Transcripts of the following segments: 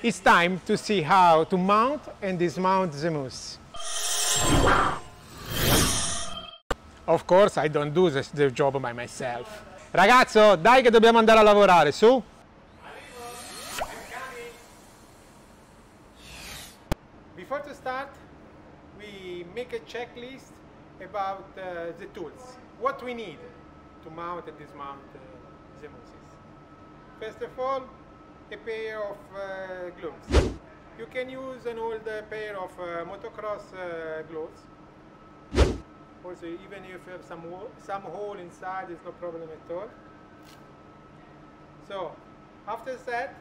it's time to see how to mount and dismount the mousse. Of course, I don't do the job by myself. Ragazzo, dai che dobbiamo andare a lavorare, su! Before to start, we make a checklist about the tools. What we need to mount and dismount the mousses. First of all, a pair of gloves. You can use an old pair of motocross gloves. Also, even if you have some hole inside, there's no problem at all. So, after that,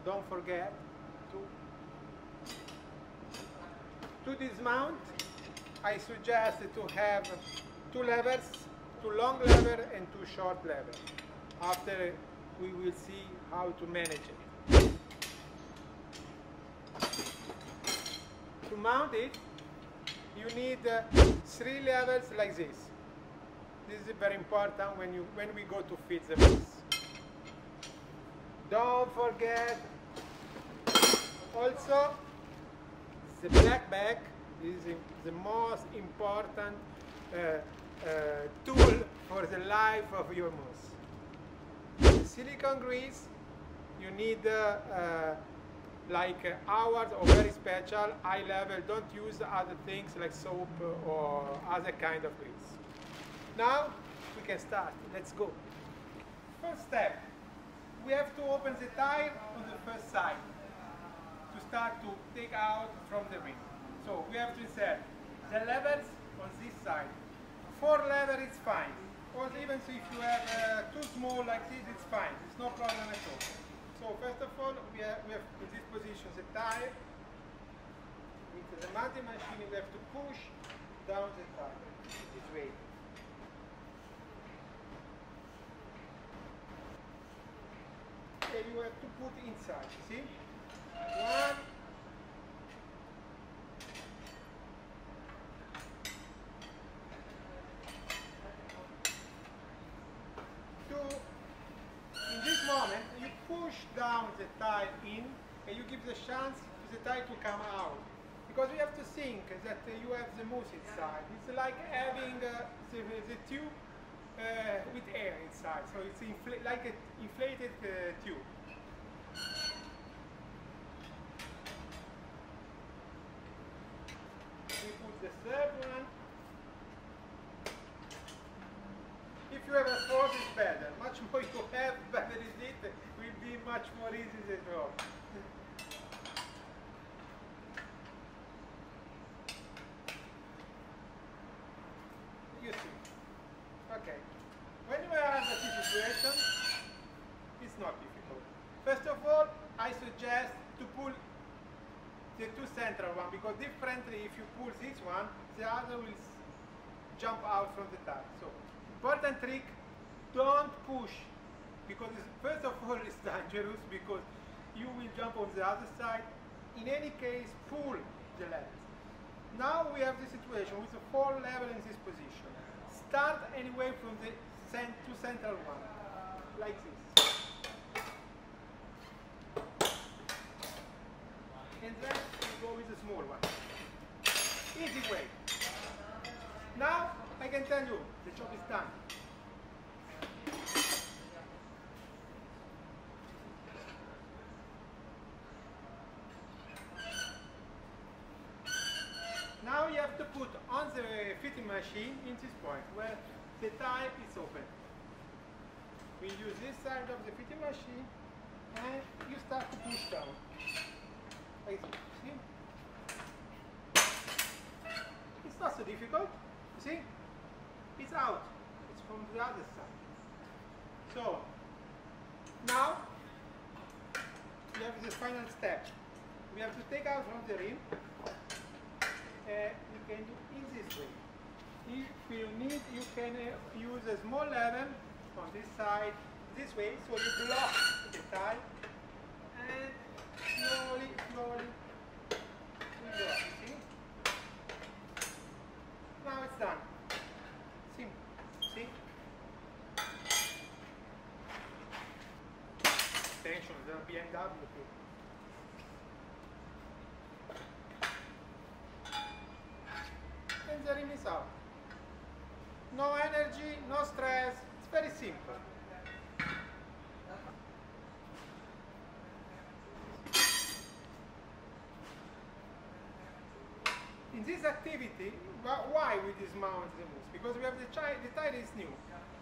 don't forget to dismount. I suggest to have two levers, two long levers and two short levers. After, we will see how to manage it. To mount it, you need 3 levels like this. This is very important when we go to fit the mousse. Don't forget also the black bag is the most important tool for the life of your mousse. The silicone grease, you need like ours or very special, high level. Don't use other things like soap or other kind of grease. Now we can start. Let's go. First step, we have to open the tire on the first side to start to take out from the rim. So we have to insert the levers on this side. 4 levers is fine. Or even if you have too small like this, it's fine. It's no problem at all. So first of all, we have in this position the tire. With the mounting machine, we have to push down the tire this way. And you have to put inside. See? 1, 2. In this moment, you push down the tire in and you give the chance to the tire to come out. Because you have to think that you have the mousse inside. It's like having the tube with air inside. So it's like an inflated tube. We put the third one. If you have a fourth, it's better. Much more you have, better is it. Will be much more easy the job. You see. Okay. When you are in this situation, it's not difficult. First of all, I suggest to pull the 2 central one, because differently if you pull this one, the other will jump out from the tire. So, important trick, don't push, because first of all it's dangerous, because you will jump on the other side. In any case, pull the levers. Now we have the situation with the 4 level in this position. Start anyway from the 2 central one, like this. And then we go with the small one. Easy way. Now I can tell you the job is done. Now you have to put on the fitting machine in this point where the tire is open. We use this side of the fitting machine and you start to push down. Like this. See? It's not so difficult. You see? It's out. It's from the other side. So now we have the final step. We have to take out from the rim. You can do in this way. If you need, you can use a small lever on this side, this way, so you block the tire and slowly we go. See? Now it's done. See? Attention, the BMW. enemies out. No energy, no stress, it's very simple. In this activity, why we dismount the mousse? Because we have the tire is new.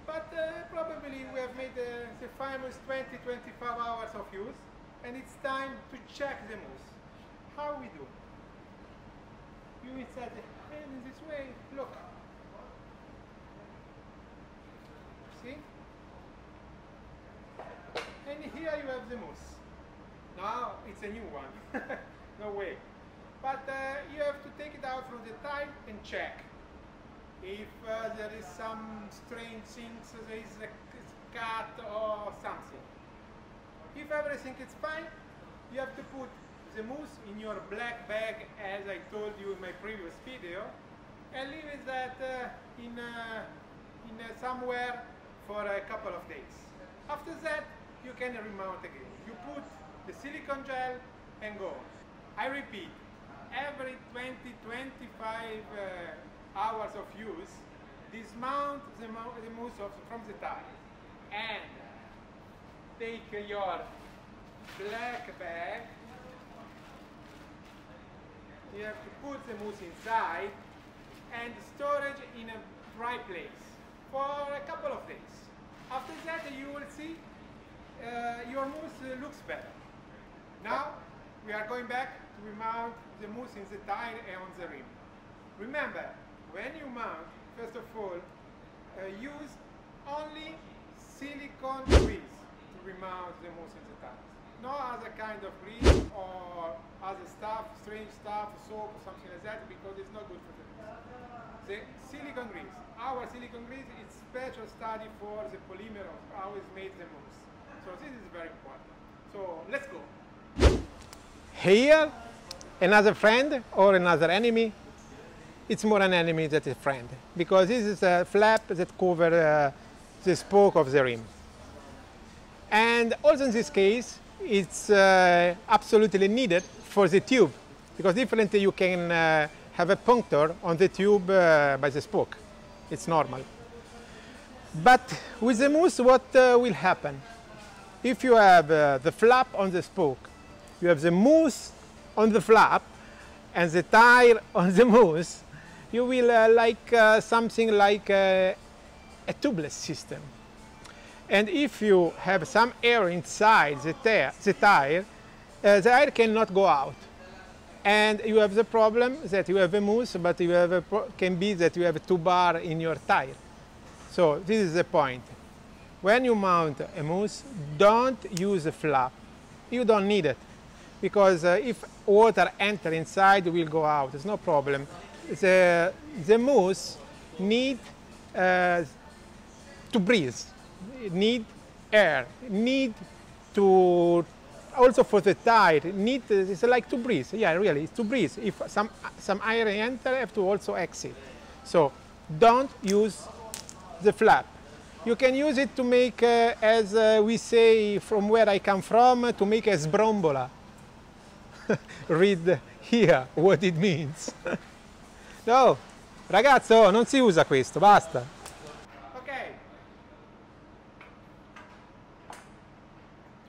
But probably we have made the famous 20-25 hours of use, and it's time to check the mousse. How we do? You insert the hand in this way, look. See? And here you have the mousse. Now it's a new one, no way. But you have to take it out from the tire and check. If there is some strange things, there is a cut or something. If everything is fine, you have to put the mousse in your black bag, as I told you in my previous video, and leave it somewhere for a couple of days. After that, you can remount again. You put the silicone gel and go. I repeat, every 20-25 hours of use, dismount the mousse from the tire and take your black bag. You have to put the mousse inside and store it in a dry place for a couple of days. After that, you will see your mousse looks better. Now we are going back to remount the mousse in the tire and on the rim. Remember, when you mount, first of all, use only silicone grease to remount the mousse in the tires. No other kind of grease or other stuff, strange stuff, soap or something like that, because it's not good for the mousse. The silicone grease, our silicone grease, is special study for the polymer of how it's made the mousse. So this is very important. So let's go. Here, another friend or another enemy. It's more an enemy than a friend, because this is a flap that covers the spoke of the rim. And also in this case, it's absolutely needed for the tube, because differently you can have a puncture on the tube by the spoke. It's normal. But with the mousse, what will happen? If you have the flap on the spoke, you have the mousse on the flap and the tire on the mousse, you will like something like a tubeless system. And if you have some air inside the tire the air cannot go out. And you have the problem that you have a mousse, but you have can be that you have two bars in your tire. So this is the point. When you mount a mousse, don't use a flap. You don't need it, because if water enters inside, it will go out. There's no problem. The mousse needs to breathe. It needs air. It needs to also for the tire. It's like to breathe. Yeah, really, it's to breathe. If some air enters, have to also exit. So don't use the flap. You can use it to make, as we say from where I come from, to make a sbrombola. Read here what it means. No, ragazzo, non si usa questo, basta. Ok. To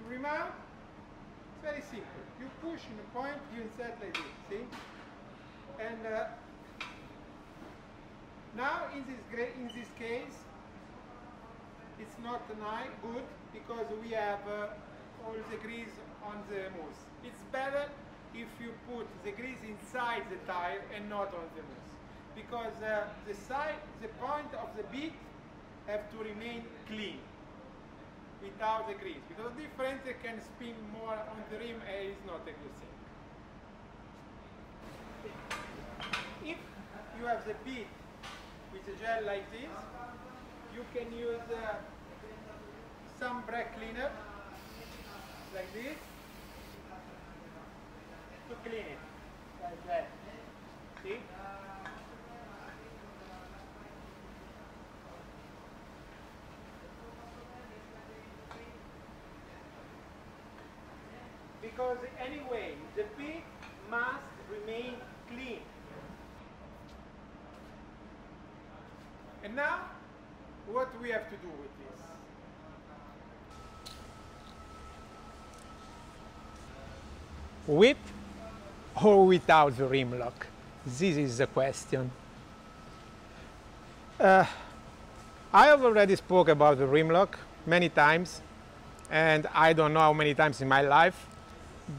remount, it's very simple. You push in the point, you insert like this, see? And now in this case, it's not good because we have all the grease on the mousse. It's better if you put the grease inside the tire and not on the mousse, because the point of the bit have to remain clean without the grease, because different can spin more on the rim and it's not a good thing. If you have the bit with a gel like this, you can use some brake cleaner like this to clean it, like that. See? Because anyway, the bit must remain clean. And now, what we have to do with this? With or without the rim lock? This is the question. I have already spoke about the rim lock many times, and I don't know how many times in my life,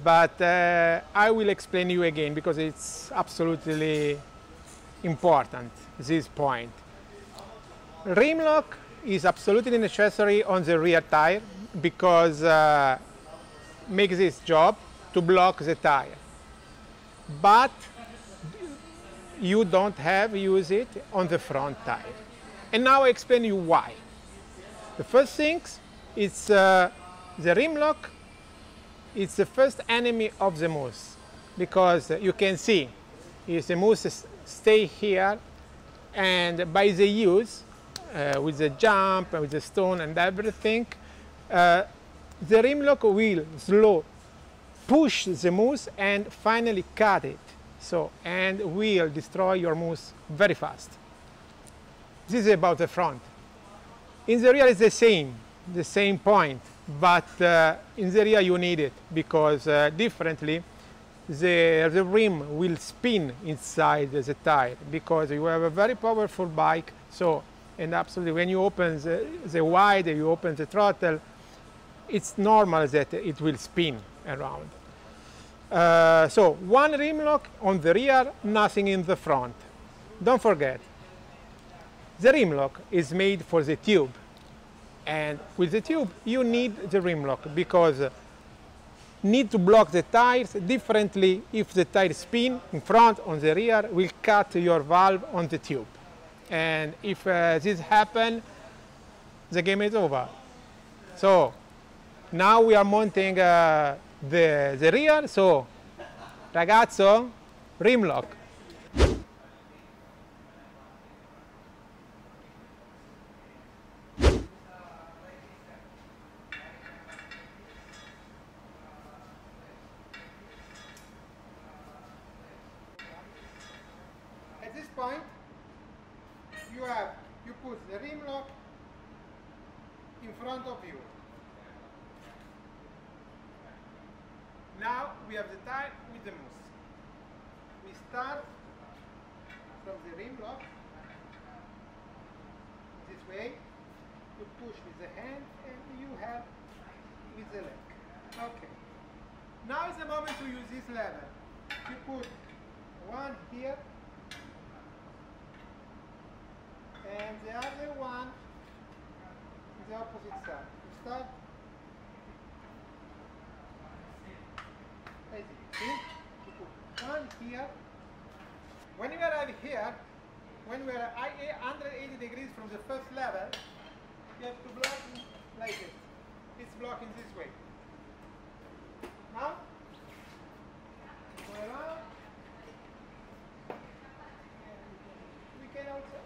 but I will explain you again because it's absolutely important, this point. Rim lock is absolutely necessary on the rear tire because makes this job to block the tire. But you don't have use it on the front tire. And now I explain you why. The first thing is the rim lock. It's the first enemy of the mousse because you can see if the mousse stay here and by the use with the jump with the stone and everything, the rim lock will slow push the mousse and finally cut it. So, and will destroy your mousse very fast. This is about the front. In the rear it's the same point, but in the rear you need it because differently the rim will spin inside the tire because you have a very powerful bike. So, and absolutely when you open the wide, you open the throttle, it's normal that it will spin around. So one rim lock on the rear, nothing in the front. Don't forget, the rim lock is made for the tube. And with the tube, you need the rim lock because need to block the tires differently. If the tire spin in front on the rear, will cut your valve on the tube. And if this happens, the game is over. So now we are mounting the rear, so ragazzo, rim lock. At this point, you put the rim lock in front of you. Now we have the tire with the mousse. We start from the rim lock this way. You push with the hand and you have with the leg. Okay. Now is the moment to use this lever. You put one here and the other one on the opposite side. You start. See? You put one here. When you arrive here, when we are 180 degrees from the first level, you have to block like this. It's blocking this way. Now, go around. We can also,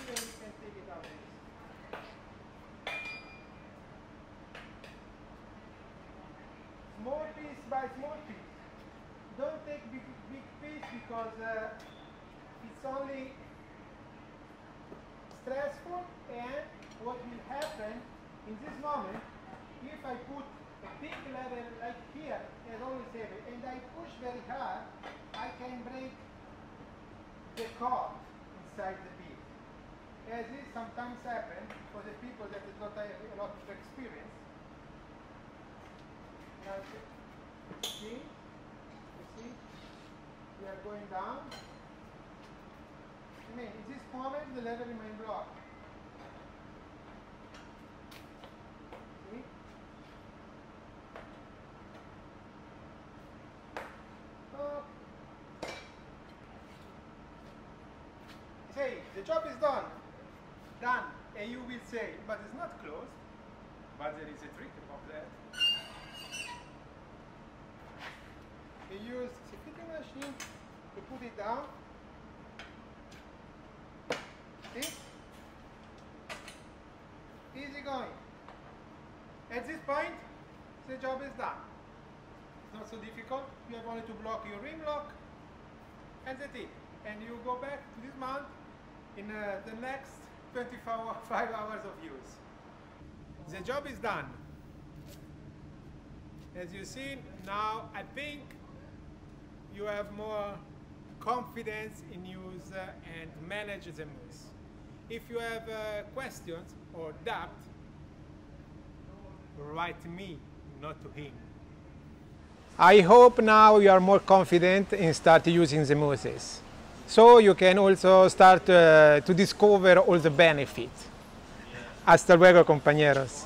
even we can take it out. Small piece by small piece. Don't take big piece because it's only stressful, and what will happen in this moment, if I put a big lever like here, as always heavy, and I push very hard, I can break the cord inside the piece. As this sometimes happens for the people that do not have a lot of experience. Now, see? You see? We are going down. I mean, in this moment, the lever remains blocked. See? Oh. Say, the job is done. Done. And you will say, but it's not closed. But there is a trick of that. You use the fitting machine to put it down. See? Easy going. At this point, the job is done. It's not so difficult. You have only to block your rim lock and the tip. And you go back to dismount in the next 5 hours of use. The job is done. As you see, now I think you have more confidence in use and manage the mousse. If you have questions or doubt, write to me, not to him. I hope now you are more confident in start using the mousses. So you can also start to discover all the benefits. Hasta luego, compañeros.